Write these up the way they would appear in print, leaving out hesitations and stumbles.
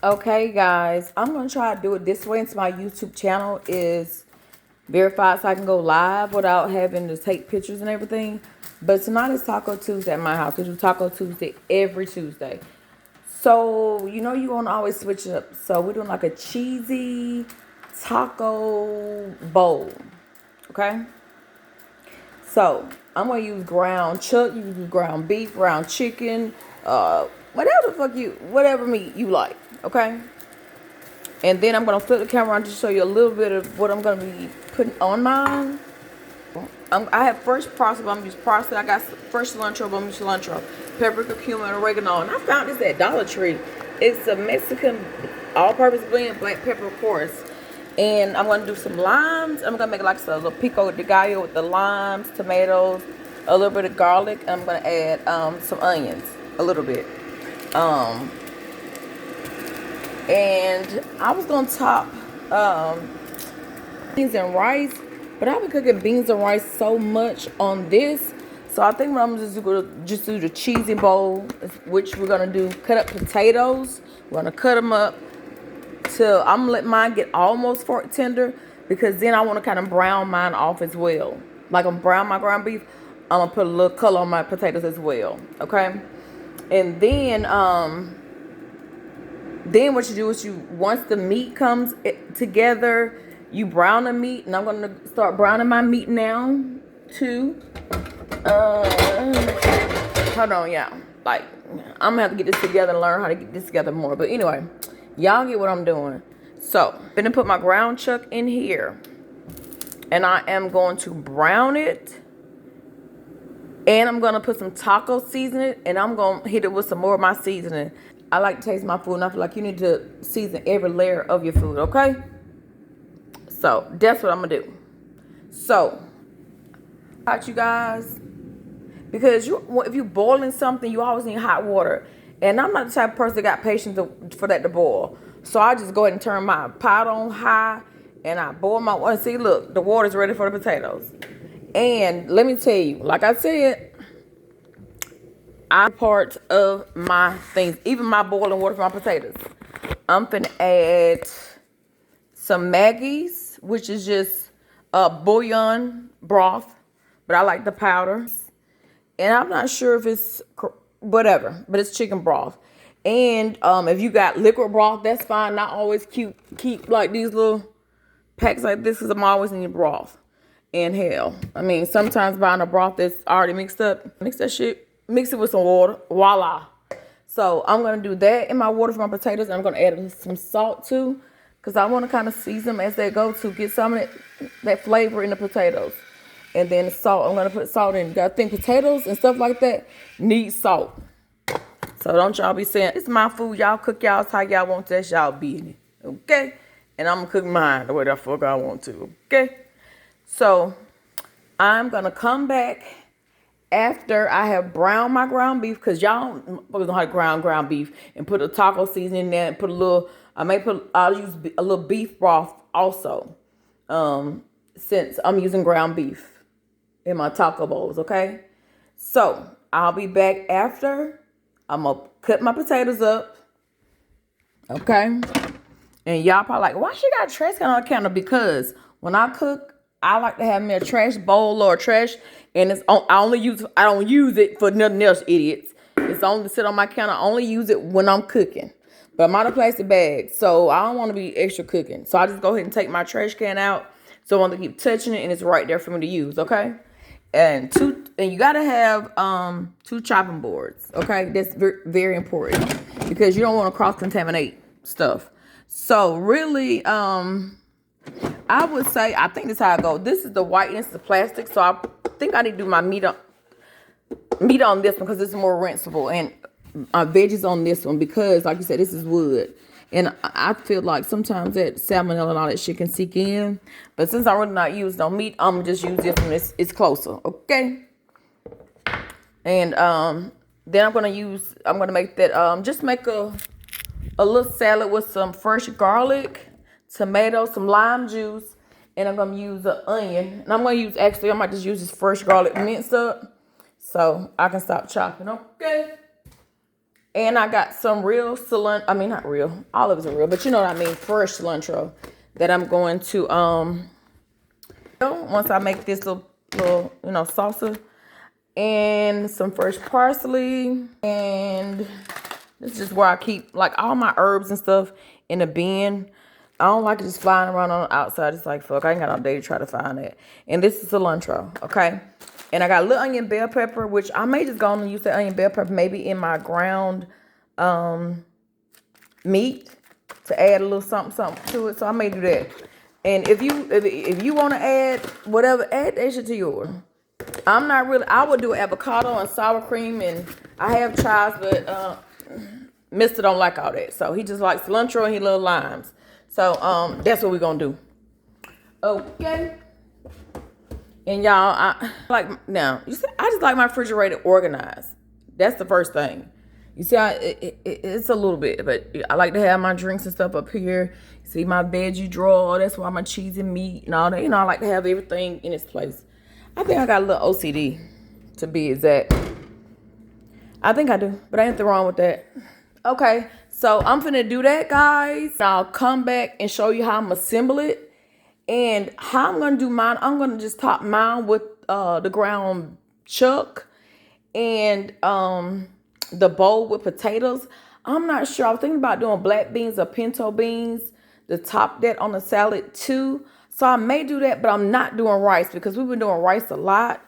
Okay, guys, I'm gonna try to do it this way since my YouTube channel is verified, so I can go live without having to take pictures and everything. But tonight is Taco Tuesday at my house. We do Taco Tuesday every Tuesday. So you want to always switch it up. So we're doing like a cheesy taco bowl. Okay. So I'm gonna use ground chuck. You can use ground beef, ground chicken, whatever the fuck whatever meat you like. Okay. And then I'm gonna flip the camera around to show you a little bit of what I'm gonna be putting on mine. I have fresh parsley, but I'm gonna use parsley. I got fresh cilantro, but I'm gonna use cilantro, paprika, cumin, and oregano. And I found this at Dollar Tree. It's a Mexican all-purpose blend, black pepper, of course. And I'm gonna do some limes. I'm gonna make like a little pico de gallo with the limes, tomatoes, a little bit of garlic. I'm gonna add some onions, a little bit. And I was gonna top beans and rice, but I've been cooking beans and rice so much on this, so I think I'm just gonna do the cheesy bowl, which we're gonna do cut up potatoes. We're gonna cut them up till I'm gonna let mine get almost fork tender, because then I want to kind of brown mine off as well. Like I'm brown my ground beef, I'm gonna put a little color on my potatoes as well. Okay, and then what you do is once the meat comes together, you brown the meat, and I'm gonna start browning my meat now too. Hold on, yeah. Like I'm gonna have to get this together and learn how to get this together more. But anyway, y'all get what I'm doing. So I'm gonna put my ground chuck in here, and I am going to brown it. And I'm gonna put some taco seasoning, and I'm gonna hit it with some more of my seasoning. I like to taste my food, and I feel like you need to season every layer of your food, okay? So that's what I'm gonna do. So, you guys, because if you're boiling something, you always need hot water, and I'm not the type of person that got patience for that to boil. So I just go ahead and turn my pot on high, and I boil my water. See, look, the water's ready for the potatoes. And let me tell you, like I said, I part of my things, even my boiling water for my potatoes. I'm finna add some Maggie's, which is just bouillon broth, but I like the powder. And I'm not sure if it's whatever, but it's chicken broth. And if you got liquid broth, that's fine. Not always keep like these little packs like this, because I'm always in your broth. And hell, I mean, sometimes buying a broth that's already mixed up, mix that shit, mix it with some water, voila. So I'm gonna do that in my water for my potatoes, and I'm gonna add some salt too, because I want to kind of season them as they go to get some of that flavor in the potatoes. And then the salt, I'm gonna put salt in. You gotta think potatoes and stuff like that need salt. So don't y'all be saying, it's my food, y'all cook y'all's how y'all want, that's y'all business, okay? And I'm gonna cook mine the way the fuck I want to, okay? So I'm gonna come back after I have browned my ground beef, because y'all don't know how to ground beef, and put a taco seasoning in there, and put a little, I'll use a little beef broth also, since I'm using ground beef in my taco bowls, okay? So I'll be back after. I'm gonna cut my potatoes up, okay? And y'all probably like, why she got a trash can on the counter? Because when I cook, I like to have me a trash bowl or a trash, and I don't use it for nothing else, idiots. It's only to sit on my counter. I only use it when I'm cooking. But I'm out of plastic bags, so I don't want to be extra cooking. So I just go ahead and take my trash can out, so I want to keep touching it, and it's right there for me to use, okay? And you gotta have 2 chopping boards, okay? That's very, very important, because you don't want to cross-contaminate stuff. So really, I would say, I think this is how I go. This is the whiteness of plastic, so I think I need to do my meat on this one, because it's more rinsable, and veggies on this one, because like you said, this is wood, and I feel like sometimes that salmonella and all that shit can seep in. But since I'm really not using no meat, I'm gonna just use this one. It's closer, okay? And then I'm gonna make that just make a little salad with some fresh garlic, tomato, some lime juice, and I'm gonna use an onion. And I might just use this fresh garlic minced up, so I can stop chopping, okay? And I got some real cilantro. I mean, not real. Olives are real, but you know what I mean. Fresh cilantro that I'm going to once I make this little salsa, and some fresh parsley, and this is just where I keep like all my herbs and stuff in a bin. I don't like it just flying around on the outside. It's like, fuck, I ain't got no day to try to find it. And this is cilantro, okay? And I got a little onion bell pepper, which I may just go on and use the onion bell pepper maybe in my ground meat to add a little something to it. So I may do that. And if you want to add whatever, add that shit to yours. I'm not really, I would do avocado and sour cream, and I have chives, but Mister don't like all that. So he just likes cilantro and he loves limes. So that's what we're gonna do. Okay. And y'all, I just like my refrigerator organized. That's the first thing. You see, it's a little bit, but I like to have my drinks and stuff up here. See my veggie drawer. That's why my cheese and meat and all that. I like to have everything in its place. I think I got a little OCD, to be exact. I think I do, but ain't nothing wrong with that. Okay, so I'm finna do that, guys. I'll come back and show you how I'm assemble it. And how I'm gonna do mine, I'm gonna just top mine with the ground chuck and the bowl with potatoes. I'm not sure. I was thinking about doing black beans or pinto beans to top that on the salad too. So I may do that, but I'm not doing rice because we've been doing rice a lot.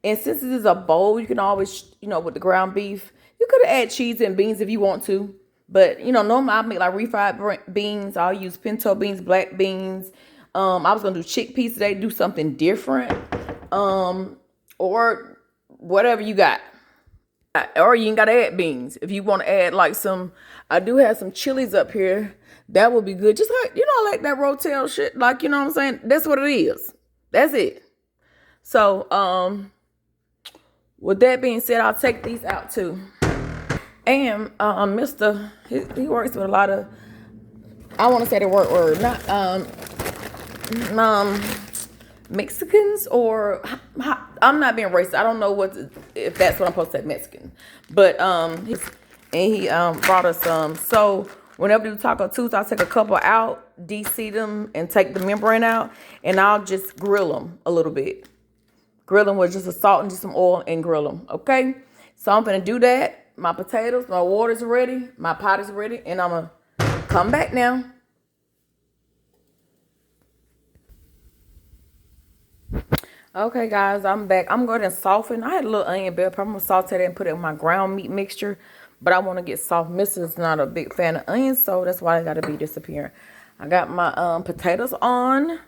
And since it is a bowl, you can always, with the ground beef, you could add cheese and beans if you want to. But, normally I make like refried beans. I'll use pinto beans, black beans. I was going to do chickpeas today, do something different. Or whatever you got. Or you ain't got to add beans. If you want to add like I do have some chilies up here. That would be good. Just like, like that Rotel shit. Like, you know what I'm saying? That's what it is. That's it. So, with that being said, I'll take these out too. And Mr. He works with a lot of, I want to say the word, not Mexicans, or I'm not being racist. I don't know if that's what I'm supposed to say, Mexican. But he brought us some. So whenever we do Taco Tuesday, I'll take a couple out, de-seed them, and take the membrane out, and I'll just grill them a little bit. Grill them with just a salt and just some oil and grill them. Okay, so I'm gonna do that. My potatoes, my water's ready, my pot is ready, and I'm gonna come back now. Okay, guys, I'm back. I'm going to soften. I had a little onion bell pepper. I'm gonna saute that and put it in my ground meat mixture, but I want to get soft. Mrs. not a big fan of onions, so that's why I got to be disappearing. I got my potatoes on.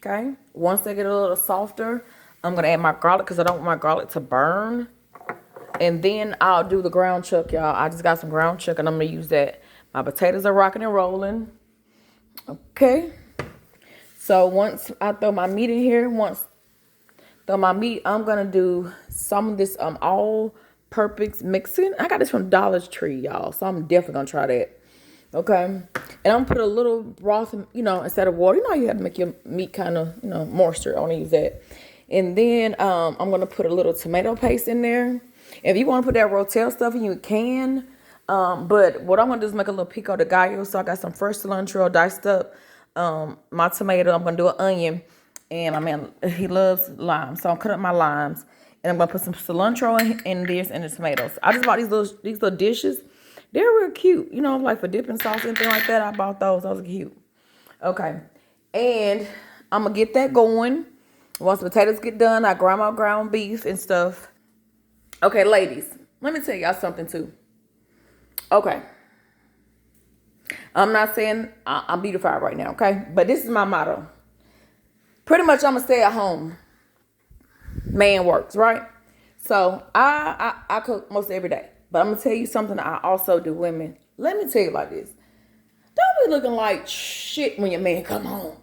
Okay, once they get a little softer, I'm gonna add my garlic because I don't want my garlic to burn. And then I'll do the ground chuck, y'all. I just got some ground chuck, and I'm going to use that. My potatoes are rocking and rolling. Okay. So once I throw my meat in here, I'm going to do some of this all-purpose mixing. I got this from Dollar Tree, y'all. So I'm definitely going to try that. Okay. And I'm going to put a little broth, instead of water. You have to make your meat kind of, moisture. I want to use that. And then I'm going to put a little tomato paste in there. If you want to put that Rotel stuff in, you can. But what I'm going to do is make a little pico de gallo. So I got some fresh cilantro diced up. My tomato. I'm going to do an onion. And my man, he loves limes. So I'm cutting up my limes. And I'm going to put some cilantro in this and the tomatoes. I just bought these little dishes. They're real cute. Like for dipping sauce and anything like that. I bought those. Those are cute. Okay. And I'm going to get that going. Once the potatoes get done, I grind my ground beef and stuff. Okay, ladies, let me tell y'all something too. Okay. I'm not saying I'm beautified right now, okay? But this is my motto. Pretty much I'm going to stay at home. Man works, right? So I cook most every day. But I'm going to tell you something I also do, women. Let me tell you like this. Don't be looking like shit when your man come home.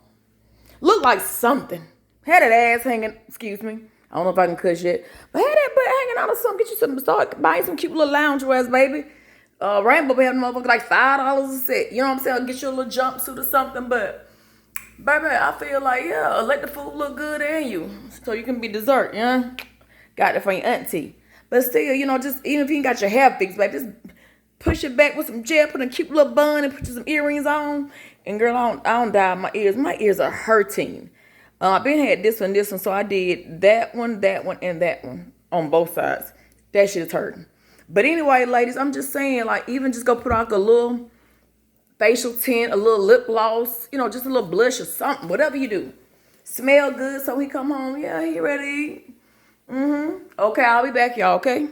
Look like something. Had that ass hanging, excuse me. I don't know if I can cuss yet. But had that butt hanging out or something. Get you some, start buying some cute little loungewears, baby. Rainbow be having motherfuckers like $5 a set. You know what I'm saying? Get you a little jumpsuit or something. But, baby, I feel like, yeah, let the food look good in you. So you can be dessert, Got it for your auntie. But still, just even if you ain't got your hair fixed, baby, just push it back with some gel, put a cute little bun, and put some earrings on. And girl, I don't dye my ears. My ears are hurting. I've been had this one, so I did that one, and that one on both sides. That shit is hurting. But anyway, ladies, I'm just saying, like, even just go put on a little facial tint, a little lip gloss, you know, just a little blush or something, whatever you do. Smell good so he come home. Yeah, he ready to eat. Okay, I'll be back, y'all, okay?